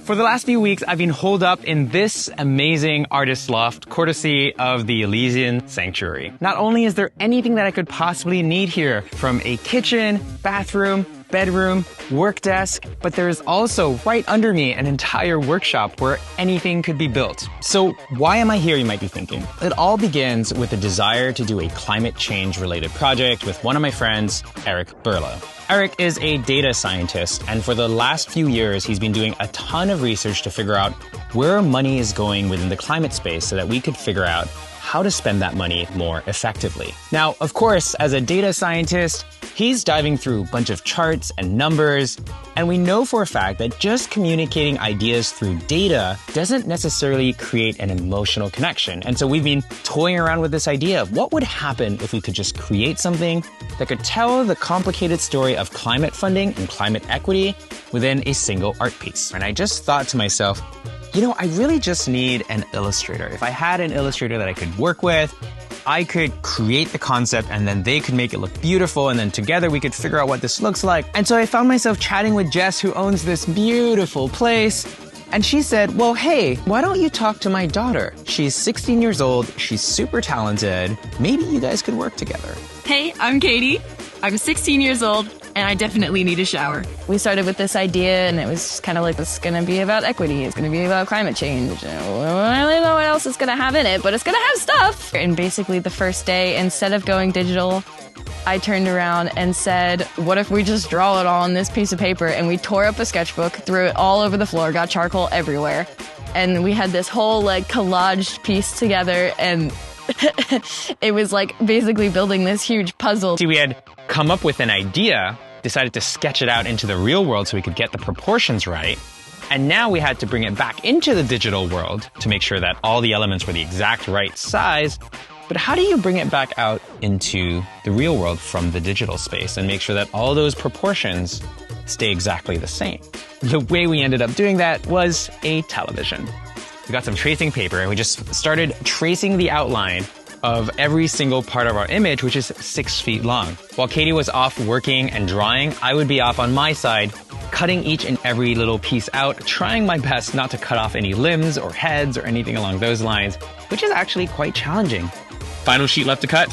For the last few weeks, I've been holed up in this amazing artist loft, courtesy of the Elysian Sanctuary. Not only is there anything that I could possibly need here, from a kitchen, bathroom, bedroom, work desk, but there is also right under me an entire workshop where anything could be built. So why am I here, you might be thinking? It all begins with a desire to do a climate change related project with one of my friends, Eric Burlow. Eric is a data scientist, and for the last few years, he's been doing a ton of research to figure out where money is going within the climate space so that we could figure out how to spend that money more effectively. Now, of course, as a data scientist, he's diving through a bunch of charts and numbers, and we know for a fact that just communicating ideas through data doesn't necessarily create an emotional connection. And so we've been toying around with this idea of what would happen if we could just create something that could tell the complicated story of climate funding and climate equity within a single art piece. And I just thought to myself, you know, I really just need an illustrator. If I had an illustrator that I could work with, I could create the concept and then they could make it look beautiful, and then together we could figure out what this looks like. And so I found myself chatting with Jess, who owns this beautiful place. And she said, well, hey, why don't you talk to my daughter? She's 16 years old. She's super talented. Maybe you guys could work together. Hey, I'm Katie. I'm 16 years old, and I definitely need a shower. We started with this idea, and it was kind of like, this is going to be about equity. It's going to be about climate change. I don't really know what else it's going to have in it, but it's going to have stuff. And basically the first day, instead of going digital, I turned around and said, what if we just draw it all on this piece of paper? And we tore up a sketchbook, threw it all over the floor, got charcoal everywhere. And we had this whole like collaged piece together, and it was like basically building this huge puzzle. See, we had come up with an idea, decided to sketch it out into the real world so we could get the proportions right. And now we had to bring it back into the digital world to make sure that all the elements were the exact right size. But how do you bring it back out into the real world from the digital space and make sure that all those proportions stay exactly the same? The way we ended up doing that was a television. We got some tracing paper and we just started tracing the outline of every single part of our image, which is 6 feet long. While Katie was off working and drawing, I would be off on my side, cutting each and every little piece out, trying my best not to cut off any limbs or heads or anything along those lines, which is actually quite challenging. Final sheet left to cut.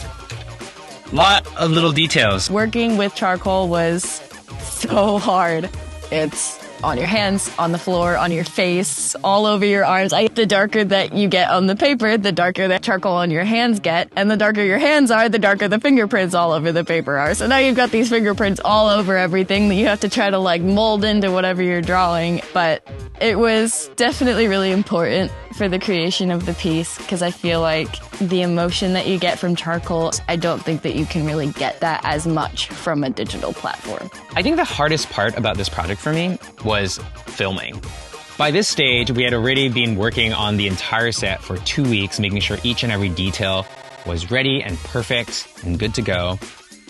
Lot of little details. Working with charcoal was so hard. It's on your hands, on the floor, on your face, all over your arms. The darker that you get on the paper, the darker that charcoal on your hands get. And the darker your hands are, the darker the fingerprints all over the paper are. So now you've got these fingerprints all over everything that you have to try to like mold into whatever you're drawing. But it was definitely really important for the creation of the piece, because I feel like the emotion that you get from charcoal, I don't think that you can really get that as much from a digital platform. I think the hardest part about this project for me was filming. By this stage, we had already been working on the entire set for 2 weeks, making sure each and every detail was ready and perfect and good to go.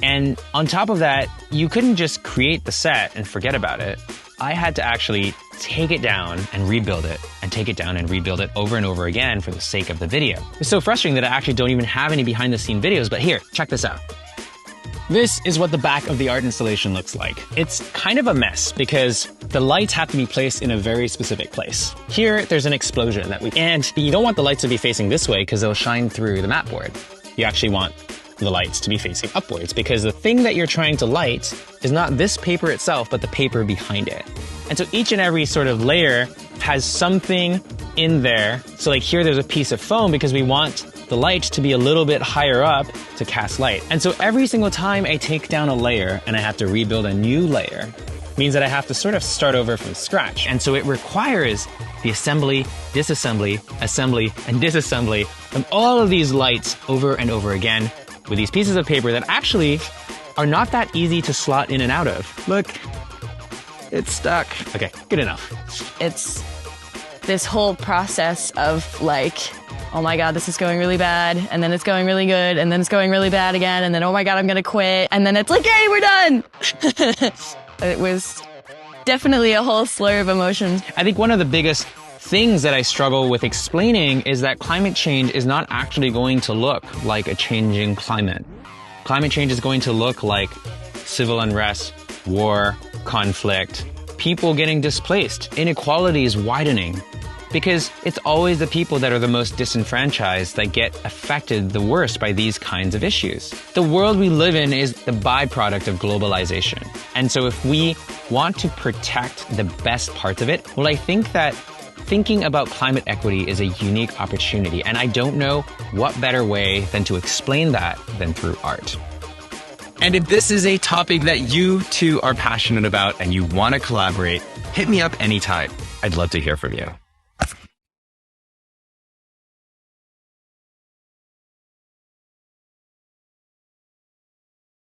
And on top of that, you couldn't just create the set and forget about it. I had to actually take it down and rebuild it, and take it down and rebuild it over and over again for the sake of the video. It's so frustrating that I actually don't even have any behind the scene videos, but here, check this out. This is what the back of the art installation looks like. It's kind of a mess because the lights have to be placed in a very specific place. Here, there's an explosion and you don't want the lights to be facing this way because they'll shine through the mat board. You actually want the lights to be facing upwards, because the thing that you're trying to light is not this paper itself, but the paper behind it. And so each and every sort of layer has something in there. So like here, there's a piece of foam because we want the light to be a little bit higher up to cast light. And so every single time I take down a layer and I have to rebuild a new layer, means that I have to sort of start over from scratch. And so it requires the assembly, disassembly, assembly, and disassembly of all of these lights over and over again with these pieces of paper that actually are not that easy to slot in and out of. Look, it's stuck. Okay, good enough. It's this whole process of like, oh my God, this is going really bad, and then it's going really good, and then it's going really bad again, and then oh my God, I'm gonna quit, and then it's like, hey, we're done! It was definitely a whole slur of emotions. I think one of the biggest things that I struggle with explaining is that climate change is not actually going to look like a changing climate. Climate change is going to look like civil unrest, war, conflict, people getting displaced. Inequality is widening. Because it's always the people that are the most disenfranchised that get affected the worst by these kinds of issues. The world we live in is the byproduct of globalization. And so if we want to protect the best parts of it, well, I think that thinking about climate equity is a unique opportunity. And I don't know what better way than to explain that than through art. And if this is a topic that you too are passionate about and you want to collaborate, hit me up anytime. I'd love to hear from you.